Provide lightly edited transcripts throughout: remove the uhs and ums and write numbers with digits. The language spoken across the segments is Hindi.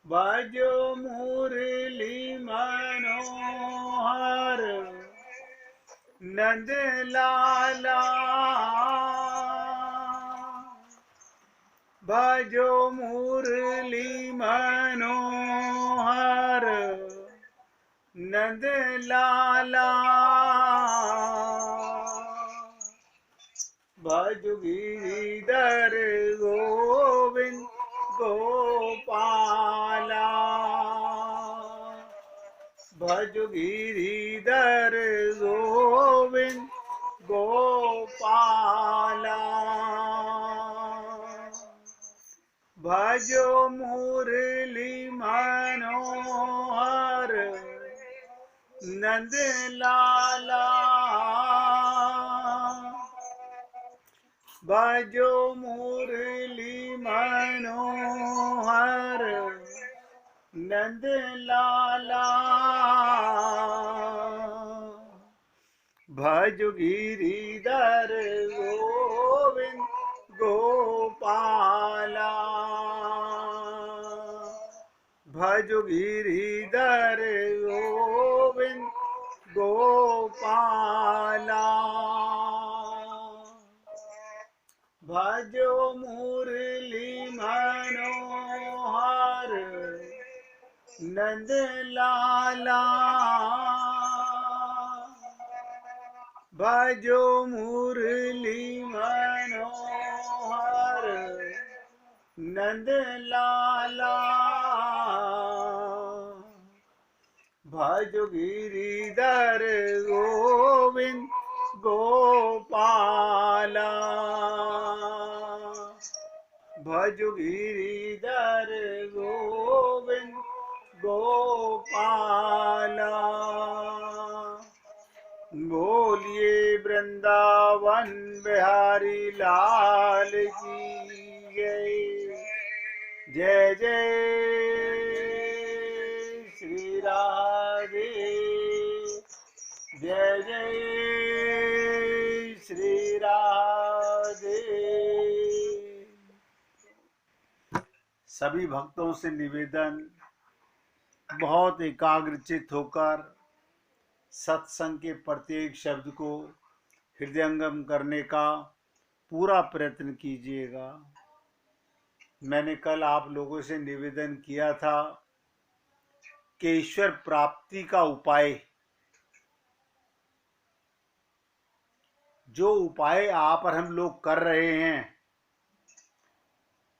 बाजो मुरली मनोहर नंद लाला। बाजो मुरली मनोहर नंद लाला। बाजो गिरिधर गोविंद गोपाला। भजो गिरिधर गोविंद गोपाला। भजो मुरली मनोहर नंद लाला। भजो मुरली मनोहर नंद लाला। भजो गिरिधर गोविंद गोपाला। भजो गिरिधर गोविंद गोपाला। भजो मुरली मनोहर नंद लाला। भजो मुरली मनोहर नंद लाला। भजो गिरिधर गोविंद गोपाला। भजो गिरिधर गोविंद गोपाला। बोलिए वृंदावन बिहारी लाल की जय। जय जय श्री राधे। जय जय श्री राधे। सभी भक्तों से निवेदन, बहुत एकाग्रचित होकर सत्संग के प्रत्येक शब्द को हृदयंगम करने का पूरा प्रयत्न कीजिएगा। मैंने कल आप लोगों से निवेदन किया था कि ईश्वर प्राप्ति का उपाय, जो उपाय आप और हम लोग कर रहे हैं,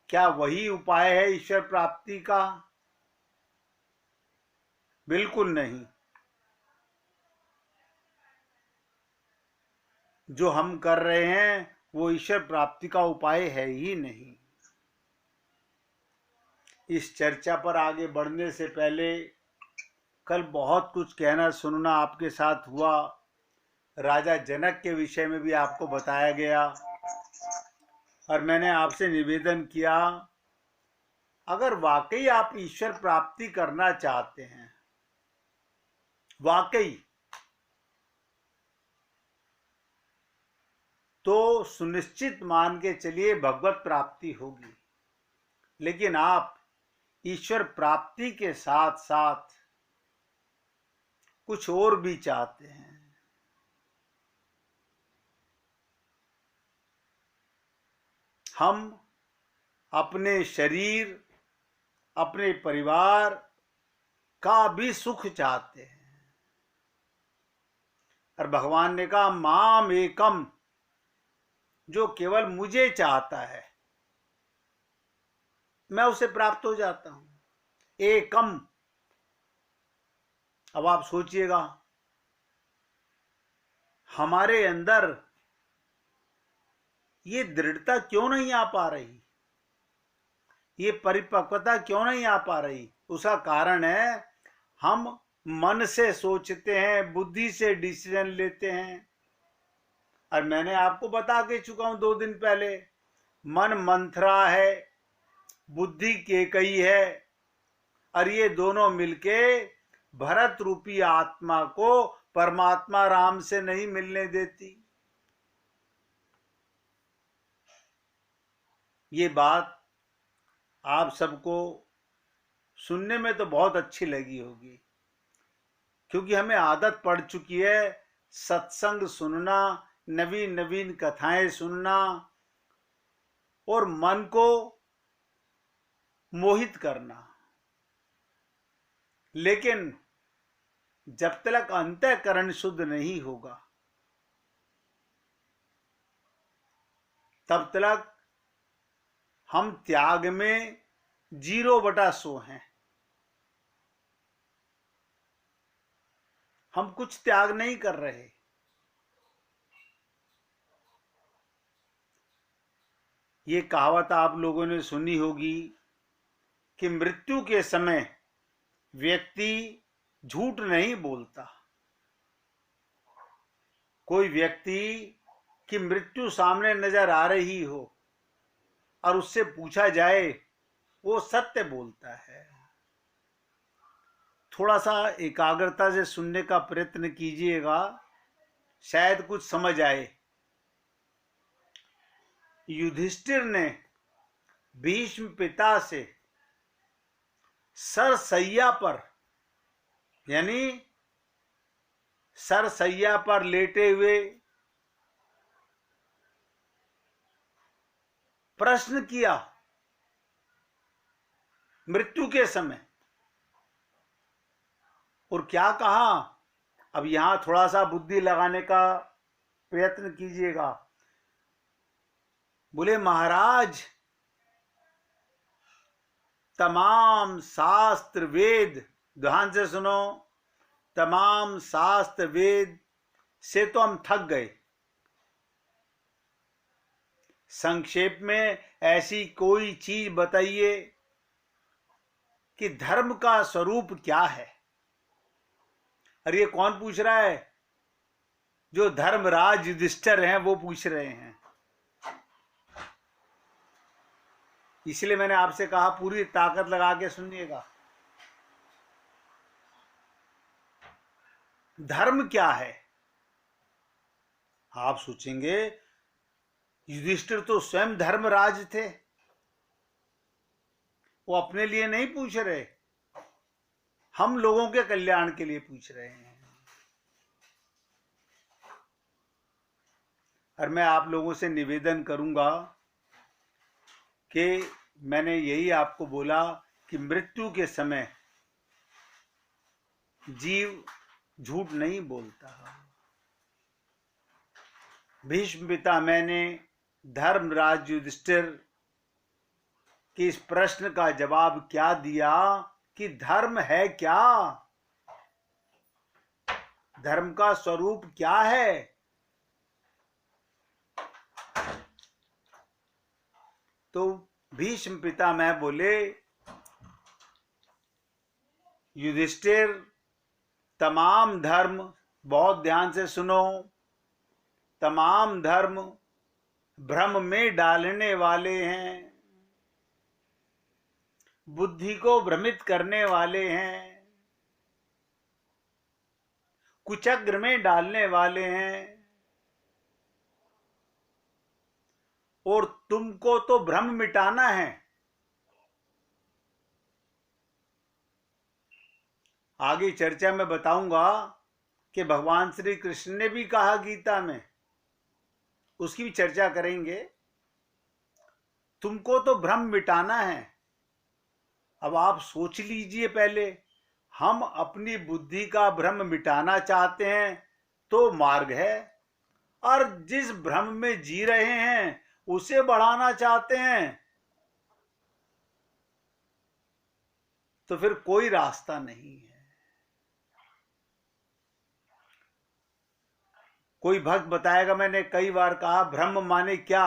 क्या वही उपाय है ईश्वर प्राप्ति का? बिल्कुल नहीं। जो हम कर रहे हैं वो ईश्वर प्राप्ति का उपाय है ही नहीं। इस चर्चा पर आगे बढ़ने से पहले कल बहुत कुछ कहना सुनना आपके साथ हुआ। राजा जनक के विषय में भी आपको बताया गया और मैंने आपसे निवेदन किया, अगर वाकई आप ईश्वर प्राप्ति करना चाहते हैं, वाकई, तो सुनिश्चित मान के चलिए भगवत प्राप्ति होगी। लेकिन आप ईश्वर प्राप्ति के साथ साथ कुछ और भी चाहते हैं। हम अपने शरीर, अपने परिवार का भी सुख चाहते हैं। और भगवान ने कहा माम एकम, जो केवल मुझे चाहता है मैं उसे प्राप्त हो जाता हूं। एकम। अब आप सोचिएगा, हमारे अंदर ये दृढ़ता क्यों नहीं आ पा रही, ये परिपक्वता क्यों नहीं आ पा रही? उसका कारण है हम मन से सोचते हैं, बुद्धि से डिसीजन लेते हैं। और मैंने आपको बता के चुका हूं 2 दिन पहले, मन मंथरा है, बुद्धि केकई है, और ये दोनों मिलके भरत रूपी आत्मा को परमात्मा राम से नहीं मिलने देती। ये बात आप सबको सुनने में तो बहुत अच्छी लगी होगी, क्योंकि हमें आदत पड़ चुकी है सत्संग सुनना, नवीन नवीन कथाएं सुनना और मन को मोहित करना। लेकिन जब तक अंतःकरण शुद्ध नहीं होगा तब तक हम त्याग में 0/100 हैं। हम कुछ त्याग नहीं कर रहे। ये कहावत आप लोगों ने सुनी होगी कि मृत्यु के समय व्यक्ति झूठ नहीं बोलता। कोई व्यक्ति की मृत्यु सामने नजर आ रही हो और उससे पूछा जाए, वो सत्य बोलता है। थोड़ा सा एकाग्रता से सुनने का प्रयत्न कीजिएगा, शायद कुछ समझ आए। युधिष्ठिर ने भीष्म पिता से सरसैया पर, यानी सरसैया पर लेटे हुए प्रश्न किया मृत्यु के समय, और क्या कहा। अब यहां थोड़ा सा बुद्धि लगाने का प्रयत्न कीजिएगा। बोले, महाराज, तमाम शास्त्र वेद, ध्यान से सुनो, तमाम शास्त्र वेद से तो हम थक गए। संक्षेप में ऐसी कोई चीज बताइए कि धर्म का स्वरूप क्या है। अरे ये कौन पूछ रहा है? जो धर्मराज युधिष्ठिर हैं वो पूछ रहे हैं। इसलिए मैंने आपसे कहा पूरी ताकत लगा के सुनिएगा। धर्म क्या है? आप सोचेंगे युधिष्ठिर तो स्वयं धर्मराज थे, वो अपने लिए नहीं पूछ रहे, हम लोगों के कल्याण के लिए पूछ रहे हैं। और मैं आप लोगों से निवेदन करूंगा कि मैंने यही आपको बोला कि मृत्यु के समय जीव झूठ नहीं बोलता। भीष्म पितामह ने धर्मराज युधिष्ठिर के इस प्रश्न का जवाब क्या दिया कि धर्म है क्या, धर्म का स्वरूप क्या है। तो भीष्म पितामह बोले, युधिष्ठिर, तमाम धर्म, बहुत ध्यान से सुनो, तमाम धर्म भ्रम में डालने वाले हैं, बुद्धि को भ्रमित करने वाले हैं, कुचक्र में डालने वाले हैं, और तुमको तो भ्रम मिटाना है। आगे चर्चा में बताऊंगा कि भगवान श्री कृष्ण ने भी कहा गीता में, उसकी भी चर्चा करेंगे। तुमको तो भ्रम मिटाना है। अब आप सोच लीजिए, पहले हम अपनी बुद्धि का भ्रम मिटाना चाहते हैं तो मार्ग है, और जिस भ्रम में जी रहे हैं उसे बढ़ाना चाहते हैं तो फिर कोई रास्ता नहीं है। कोई भक्त बताएगा, मैंने कई बार कहा भ्रम माने क्या।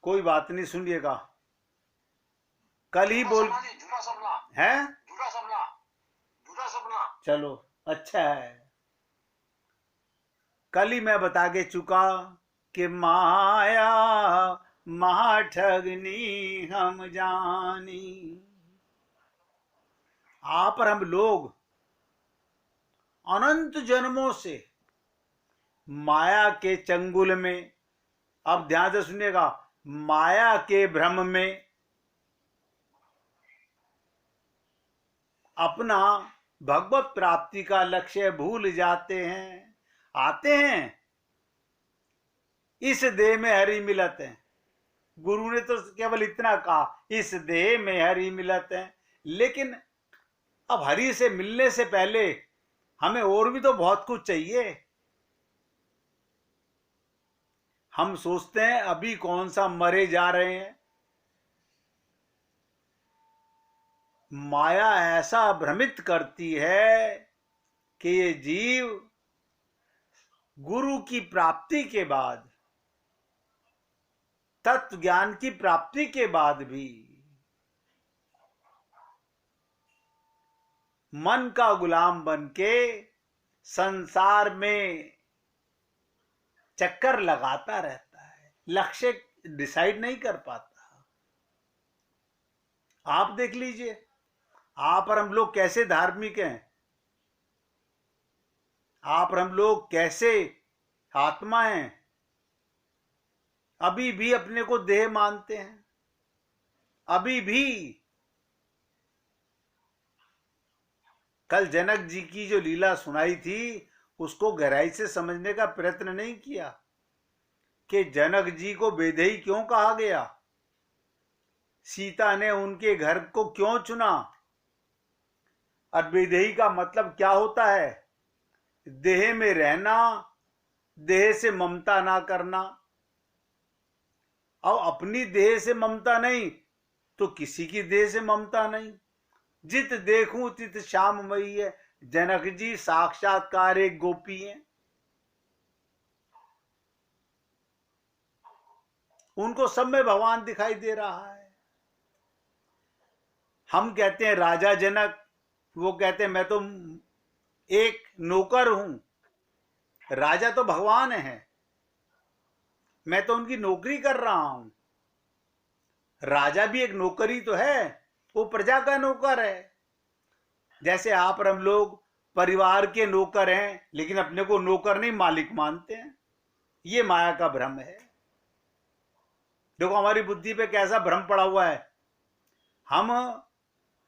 कोई बात नहीं, सुनिएगा। कल ही बोल है, चलो अच्छा है। कल ही मैं बता के चुका कि माया महाठगनी हम जानी। आप और हम लोग अनंत जन्मों से माया के चंगुल में अब ध्यान से सुनिएगा, माया के भ्रम में अपना भगवत प्राप्ति का लक्ष्य भूल जाते हैं। आते हैं इस देह में हरि मिलत है, गुरु ने तो केवल इतना कहा, इस देह में हरि मिलत है। लेकिन अब हरि से मिलने से पहले हमें और भी तो बहुत कुछ चाहिए। हम सोचते हैं अभी कौन सा मरे जा रहे हैं। माया ऐसा भ्रमित करती है कि ये जीव गुरु की प्राप्ति के बाद, तत्व ज्ञान की प्राप्ति के बाद भी मन का गुलाम बन के संसार में चक्कर लगाता रहता है, लक्ष्य डिसाइड नहीं कर पाता। आप देख लीजिए, आप और हम लोग कैसे धार्मिक हैं, आप और हम लोग कैसे आत्मा हैं, अभी भी अपने को देह मानते हैं। अभी भी कल जनक जी की जो लीला सुनाई थी उसको गहराई से समझने का प्रयत्न नहीं किया कि जनक जी को वैदेही क्यों कहा गया, सीता ने उनके घर को क्यों चुना, और वैदेही का मतलब क्या होता है, देह में रहना, देह से ममता ना करना। और अपनी देह से ममता नहीं तो किसी की देह से ममता नहीं। जित देखूं तित श्याममयी है। जनक जी साक्षात्कार एक गोपी हैं। उनको सब में भगवान दिखाई दे रहा है। हम कहते हैं राजा जनक, वो कहते हैं मैं तो एक नौकर हूं। राजा तो भगवान है, मैं तो उनकी नौकरी कर रहा हूं। राजा भी एक नौकरी तो है, वो प्रजा का नौकर है। जैसे आप और हम लोग परिवार के नौकर हैं, लेकिन अपने को नौकर नहीं मालिक मानते हैं। ये माया का भ्रम है। देखो हमारी बुद्धि पे कैसा भ्रम पड़ा हुआ है। हम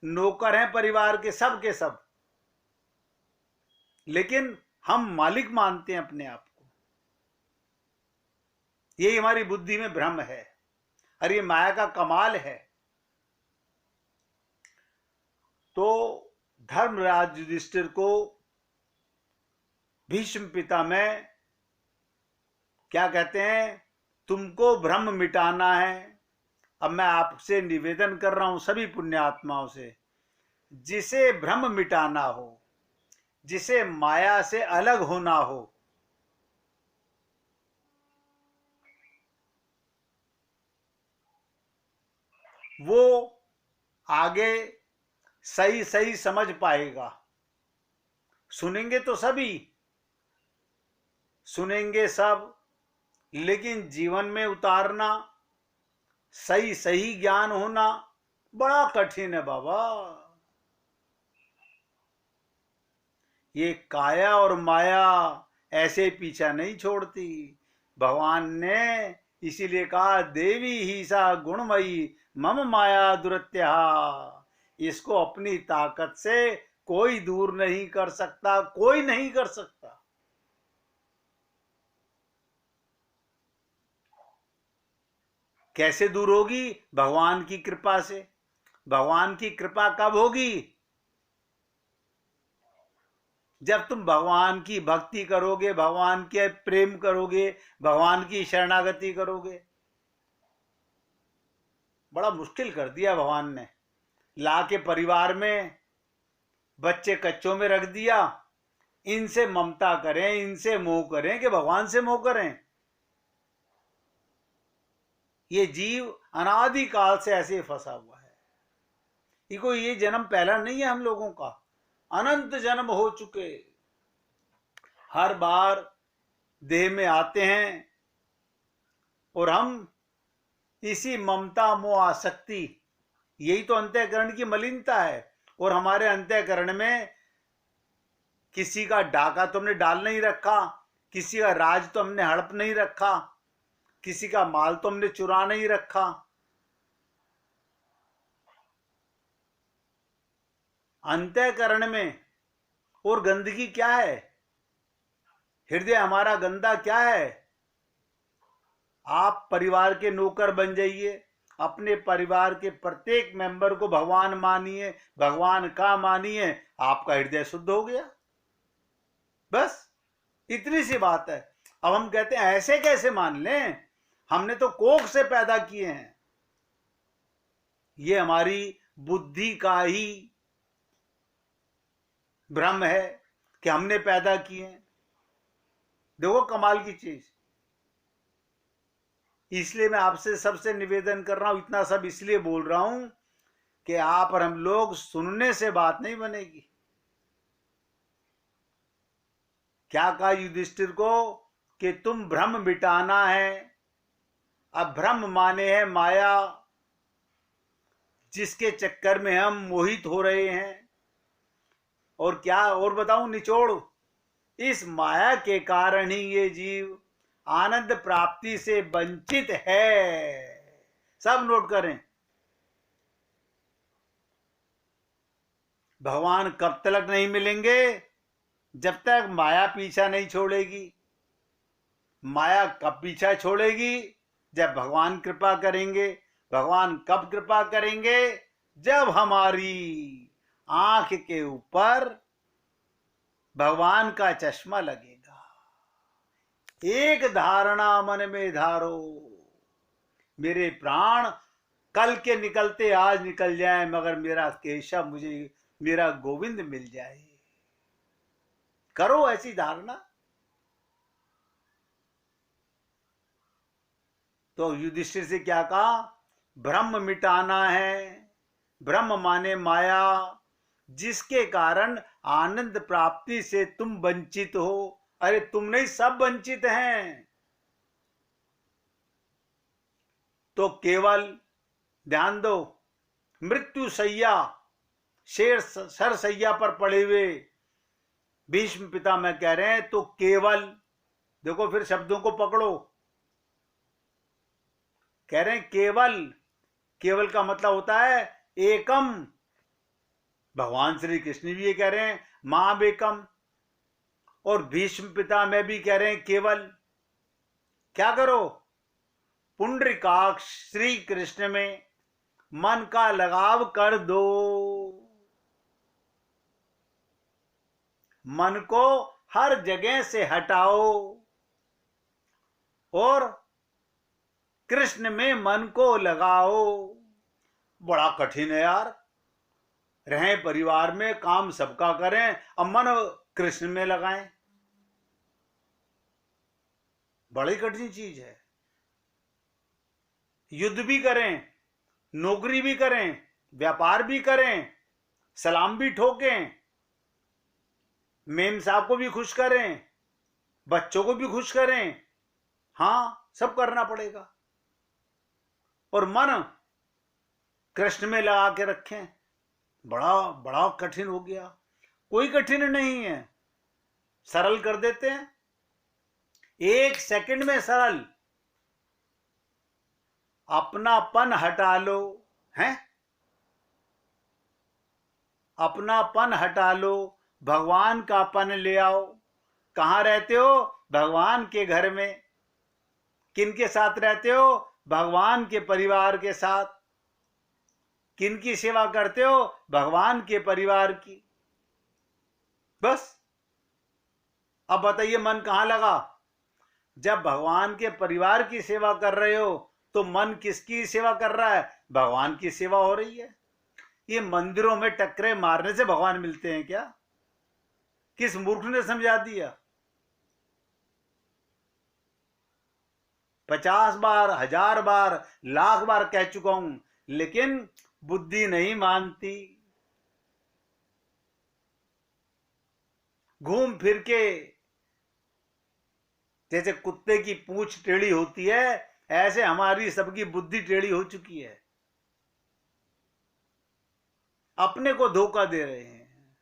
नौकर हैं परिवार के सब, लेकिन हम मालिक मानते हैं अपने आप को। यही हमारी बुद्धि में भ्रम है, और ये माया का कमाल है। तो धर्मराज युधिष्ठिर को भीष्म पिता में क्या कहते हैं, तुमको भ्रम मिटाना है। अब मैं आपसे निवेदन कर रहा हूं सभी पुण्यात्माओं से, जिसे भ्रम मिटाना हो, जिसे माया से अलग होना हो, वो आगे सही सही समझ पाएगा। सुनेंगे तो सभी, सुनेंगे सब, लेकिन जीवन में उतारना, सही सही ज्ञान होना बड़ा कठिन है बाबा। ये काया और माया ऐसे पीछा नहीं छोड़ती। भगवान ने इसीलिए कहा देवी ही सा गुणमयी मम माया दुरत्या। इसको अपनी ताकत से कोई दूर नहीं कर सकता, कोई नहीं कर सकता। कैसे दूर होगी? भगवान की कृपा से। भगवान की कृपा कब होगी? जब तुम भगवान की भक्ति करोगे, भगवान के प्रेम करोगे, भगवान की शरणागति करोगे। बड़ा मुश्किल कर दिया भगवान ने, ला के परिवार में बच्चे कच्चों में रख दिया। इनसे ममता करें, इनसे मोह करें कि भगवान से मोह करें। ये जीव अनादिकाल से ऐसे फंसा हुआ है। ये जन्म पहला नहीं है हम लोगों का, अनंत जन्म हो चुके। हर बार देह में आते हैं और हम इसी ममता मोह आसक्ति, यही तो अंतःकरण की मलिनता है। और हमारे अंतःकरण में किसी का डाका तो हमने डाल नहीं रखा, किसी का राज तो हमने हड़प नहीं रखा, किसी का माल तो हमने चुरा नहीं रखा। अंतःकरण में और गंदगी क्या है? हृदय हमारा गंदा क्या है? आप परिवार के नौकर बन जाइए, अपने परिवार के प्रत्येक मेंबर को भगवान मानिए, भगवान का मानिए, आपका हृदय शुद्ध हो गया। बस इतनी सी बात है। अब हम कहते हैं ऐसे कैसे मान लें, हमने तो कोख से पैदा किए हैं। ये हमारी बुद्धि का ही भ्रम है कि हमने पैदा किए हैं। देखो कमाल की चीज। इसलिए मैं आपसे सबसे निवेदन कर रहा हूं, इतना सब इसलिए बोल रहा हूं कि आप और हम लोग सुनने से बात नहीं बनेगी। क्या कहा युधिष्ठिर को कि तुम भ्रम मिटाना है। अब भ्रम माने है माया, जिसके चक्कर में हम मोहित हो रहे हैं। और क्या और बताऊं निचोड़, इस माया के कारण ही ये जीव आनंद प्राप्ति से वंचित है। सब नोट करें। भगवान कब तक नहीं मिलेंगे? जब तक माया पीछा नहीं छोड़ेगी। माया कब पीछा छोड़ेगी? जब भगवान कृपा करेंगे। भगवान कब कृपा करेंगे? जब हमारी आंख के ऊपर भगवान का चश्मा लगेगा। एक धारणा मन में धारो, मेरे प्राण कल के निकलते आज निकल जाए, मगर मेरा केशव मुझे, मेरा गोविंद मिल जाए। करो ऐसी धारणा। तो युधिष्ठिर से क्या कहा? भ्रम मिटाना है। भ्रम माने माया, जिसके कारण आनंद प्राप्ति से तुम वंचित हो। अरे तुम नहीं, सब वंचित हैं। तो केवल ध्यान दो, मृत्यु सैया, शेर सर सैया पर पड़े हुए भीष्म पितामह कह रहे हैं, तो केवल, देखो फिर शब्दों को पकड़ो, कह रहे हैं केवल। केवल का मतलब होता है एकम। भगवान श्री कृष्ण भी ये कह रहे हैं मां बेकम, और भीष्म पितामह भी कह रहे हैं केवल। क्या करो? पुंडरीकाक्ष श्री कृष्ण में मन का लगाव कर दो। मन को हर जगह से हटाओ और कृष्ण में मन को लगाओ। बड़ा कठिन है यार। रहें परिवार में, काम सबका करें, अब मन कृष्ण में लगाएं, बड़ी कठिन चीज है। युद्ध भी करें, नौकरी भी करें, व्यापार भी करें, सलाम भी ठोकें, मेम साहब को भी खुश करें, बच्चों को भी खुश करें, हाँ सब करना पड़ेगा। और मन कृष्ण में लगा के रखें। बड़ा बड़ा कठिन हो गया। कोई कठिन नहीं है, सरल कर देते हैं, 1 सेकंड में सरल। अपनापन हटा लो, हैं? अपनापन हटा लो, भगवान का पन ले आओ। कहां रहते हो? भगवान के घर में। किन के साथ रहते हो? भगवान के परिवार के साथ। किन की सेवा करते हो? भगवान के परिवार की। बस अब बताइए मन कहां लगा? जब भगवान के परिवार की सेवा कर रहे हो तो मन किसकी सेवा कर रहा है? भगवान की सेवा हो रही है। ये मंदिरों में टक्करे मारने से भगवान मिलते हैं क्या? किस मूर्ख ने समझा दिया? 50 बार, 1000 बार, लाख बार कह चुका हूं, लेकिन बुद्धि नहीं मानती। घूम फिर के जैसे कुत्ते की पूंछ टेढ़ी होती है, ऐसे हमारी सबकी बुद्धि टेढ़ी हो चुकी है। अपने को धोखा दे रहे हैं।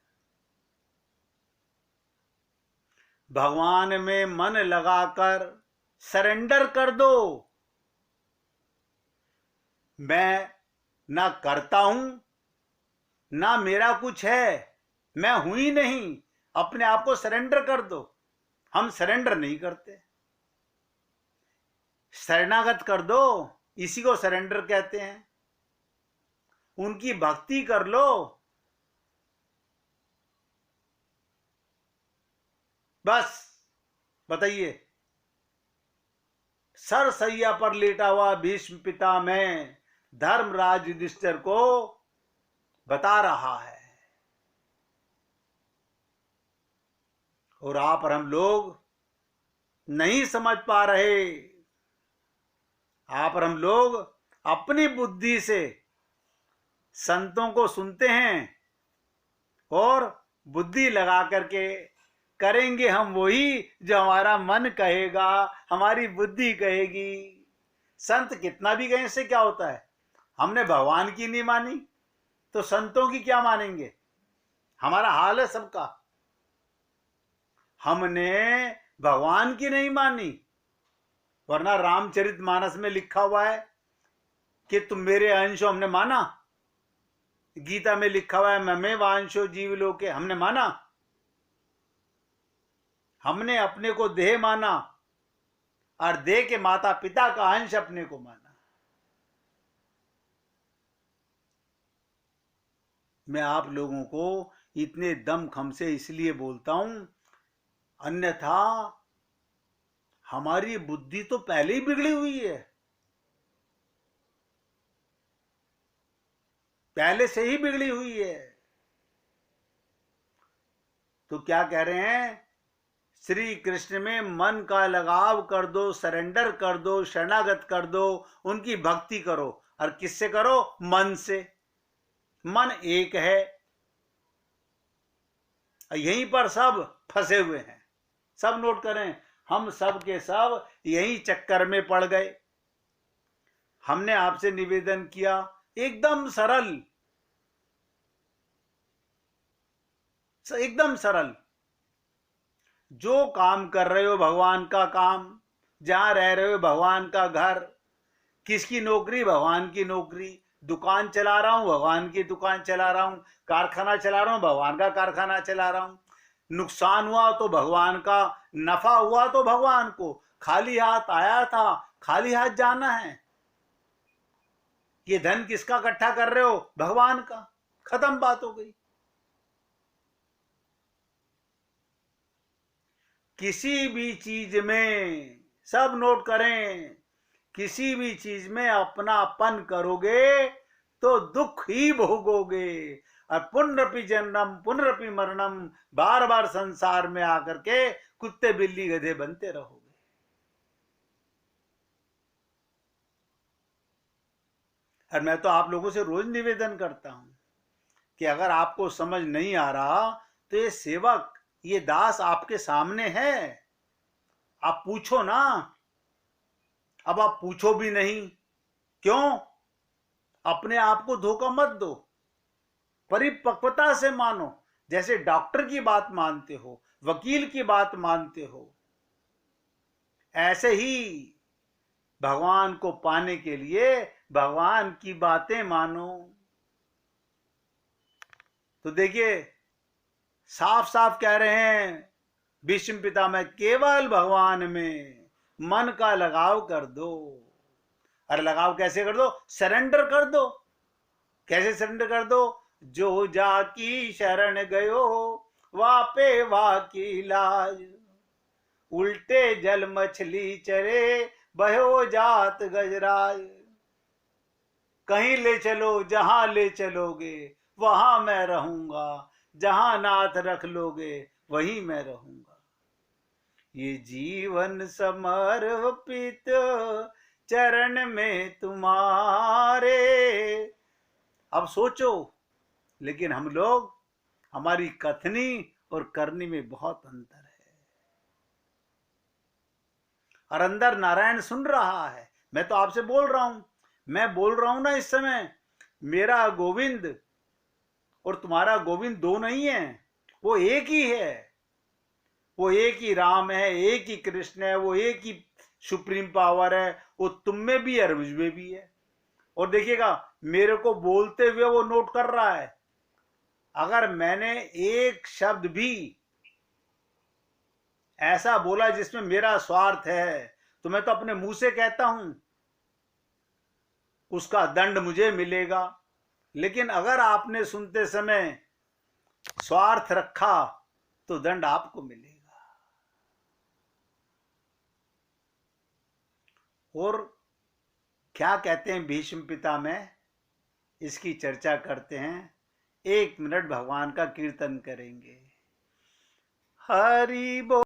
भगवान में मन लगाकर सरेंडर कर दो। मैं ना करता हूं ना मेरा कुछ है, मैं हूं ही नहीं, अपने आप को सरेंडर कर दो। हम सरेंडर नहीं करते, शरणागत कर दो, इसी को सरेंडर कहते हैं। उनकी भक्ति कर लो, बस। बताइए, सरसैया पर लेटा हुआ भीष्म पिता में धर्मराज युधिष्ठिर को बता रहा है, और आप और हम लोग नहीं समझ पा रहे। आप और हम लोग अपनी बुद्धि से संतों को सुनते हैं और बुद्धि लगा करके करेंगे हम वही जो हमारा मन कहेगा, हमारी बुद्धि कहेगी। संत कितना भी कहें, इससे क्या होता है? हमने भगवान की नहीं मानी तो संतों की क्या मानेंगे? हमारा हाल है सबका। हमने भगवान की नहीं मानी, वरना रामचरितमानस में लिखा हुआ है कि तुम मेरे अंश हो, हमने माना। गीता में लिखा हुआ है ममे वांशो जीव लोके, हमने माना। हमने अपने को देह माना और देह के माता पिता का अंश अपने को माना। मैं आप लोगों को इतने दमखम से इसलिए बोलता हूं, अन्यथा हमारी बुद्धि तो पहले ही बिगड़ी हुई है, पहले से ही बिगड़ी हुई है। तो क्या कह रहे हैं? श्री कृष्ण में मन का लगाव कर दो, सरेंडर कर दो, शरणागत कर दो, उनकी भक्ति करो। और किससे करो? मन से। मन एक है। यहीं पर सब फंसे हुए हैं। सब नोट करें, हम सब के सब यही चक्कर में पड़ गए। हमने आपसे निवेदन किया, एकदम सरल, एकदम सरल, जो काम कर रहे हो भगवान का काम, जहां रह रहे हो भगवान का घर, किसकी नौकरी? भगवान की नौकरी। दुकान चला रहा हूं, भगवान की दुकान चला रहा हूं। कारखाना चला रहा हूं, भगवान का कारखाना चला रहा हूं। नुकसान हुआ तो भगवान का, नफा हुआ तो भगवान को। खाली हाथ आया था, खाली हाथ जाना है। ये धन किसका इकट्ठा कर रहे हो? भगवान का। खत्म बात हो गई। किसी भी चीज में, सब नोट करें, किसी भी चीज में अपनापन करोगे तो दुख ही भोगोगे। और पुनरपि जन्मम पुनरपि मरणम, बार बार संसार में आकर के कुत्ते बिल्ली गधे बनते रहोगे। और मैं तो आप लोगों से रोज निवेदन करता हूं कि अगर आपको समझ नहीं आ रहा तो ये सेवक, ये दास आपके सामने है, आप पूछो ना। अब आप पूछो भी नहीं, क्यों? अपने आप को धोखा मत दो, परिपक्वता से मानो। जैसे डॉक्टर की बात मानते हो, वकील की बात मानते हो, ऐसे ही भगवान को पाने के लिए भगवान की बातें मानो। तो देखिए, साफ साफ कह रहे हैं भीष्म पितामह, केवल भगवान में मन का लगाव कर दो। और लगाव कैसे कर दो? सरेंडर कर दो। कैसे सरेंडर कर दो? जो जाकी शरण गयो वापे वाकी लाज, उल्टे जल मछली चरे बहो जात गजराज। कहीं ले चलो, जहां ले चलोगे वहां मैं रहूंगा, जहां नाथ रख लोगे वहीं मैं रहूंगा। ये जीवन समर्पित चरण में तुम्हारे। अब सोचो, लेकिन हम लोग, हमारी कथनी और करनी में बहुत अंतर है। और अंदर नारायण सुन रहा है। मैं तो आपसे बोल रहा हूं, मैं बोल रहा हूं ना इस समय, मेरा गोविंद और तुम्हारा गोविंद दो नहीं है, वो एक ही है। वो एक ही राम है, एक ही कृष्ण है, वो एक ही सुप्रीम पावर है। वो तुम में भी है और मुझ में भी है। और देखिएगा मेरे को बोलते हुए वो नोट कर रहा है। अगर मैंने एक शब्द भी ऐसा बोला जिसमें मेरा स्वार्थ है तो मैं तो अपने मुंह से कहता हूं, उसका दंड मुझे मिलेगा। लेकिन अगर आपने सुनते समय स्वार्थ रखा तो दंड आपको मिलेगा। और क्या कहते हैं भीष्म पिता में, इसकी चर्चा करते हैं। 1 मिनट भगवान का कीर्तन करेंगे। हरि बोल।